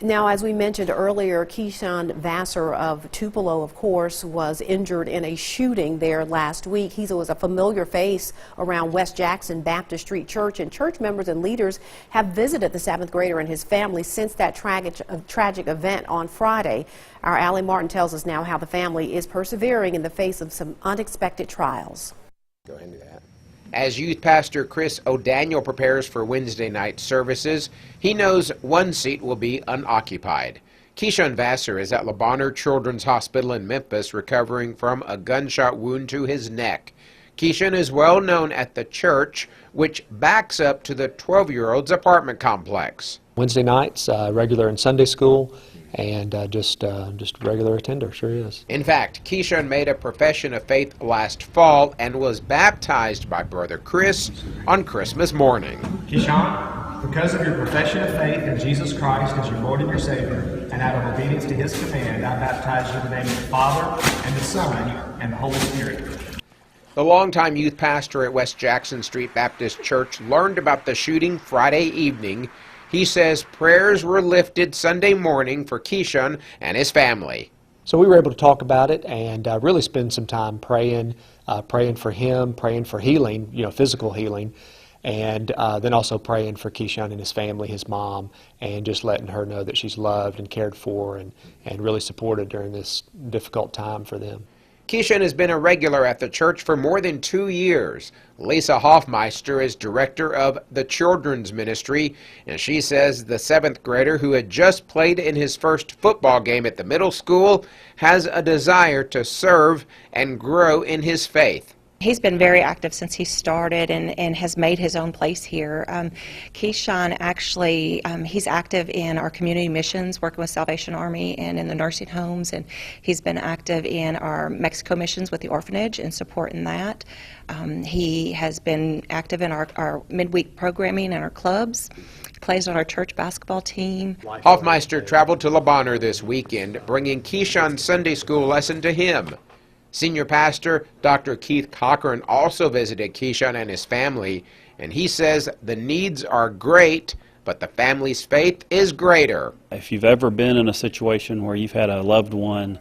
Now, as we mentioned earlier, Keshun Vassar of Tupelo, of course, was injured in a shooting there last week. He was a familiar face around West Jackson Baptist Street Church, and church members and leaders have visited the 7th grader and his family since that tragic event on Friday. Our Allie Martin tells us now how the family is persevering in the face of some unexpected trials. Go ahead and do that. As youth pastor Chris O'Daniel prepares for Wednesday night services, he knows one seat will be unoccupied. Keshun Vassar is at Le Bonheur Children's Hospital in Memphis recovering from a gunshot wound to his neck. Keshun is well known at the church, which backs up to the 12-year-old's apartment complex. Wednesday nights, regular in Sunday school, and just regular attender, sure is. In fact, Keshun made a profession of faith last fall and was baptized by Brother Chris on Christmas morning. Keshun, because of your profession of faith in Jesus Christ as your Lord and your Savior, and out of obedience to His command, I baptize you in the name of the Father, and the Son, and the Holy Spirit. The longtime youth pastor at West Jackson Street Baptist Church learned about the shooting Friday evening. He says prayers were lifted Sunday morning for Keshun and his family. So we were able to talk about it and really spend some time praying for him, praying for healing, physical healing, and then also praying for Keshun and his family, his mom, and just letting her know that she's loved and cared for and really supported during this difficult time for them. Keshun has been a regular at the church for more than 2 years. Lisa Hoffmeister is director of the children's ministry, and she says the 7th grader who had just played in his first football game at the middle school has a desire to serve and grow in his faith. He's been very active since he started and has made his own place here. Keshun actually, he's active in our community missions, working with Salvation Army and in the nursing homes, and he's been active in our Mexico missions with the orphanage and supporting that. He has been active in our midweek programming and our clubs. Plays on our church basketball team. Hoffmeister traveled to Le Bonheur this weekend, bringing Keshun's Sunday school lesson to him. Senior pastor Dr. Keith Cochran also visited Keshun and his family, and he says the needs are great, but the family's faith is greater. If you've ever been in a situation where you've had a loved one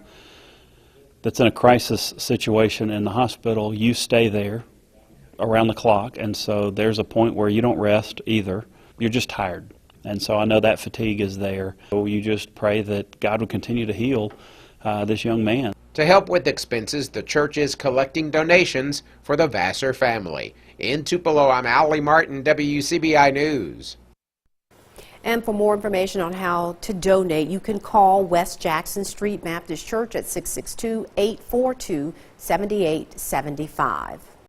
that's in a crisis situation in the hospital, you stay there around the clock, and so there's a point where you don't rest either. You're just tired, and so I know that fatigue is there. So you just pray that God will continue to heal this young man. To help with expenses, the church is collecting donations for the Vassar family. In Tupelo, I'm Allie Martin, WCBI News. And for more information on how to donate, you can call West Jackson Street Baptist Church at 662-842-7875.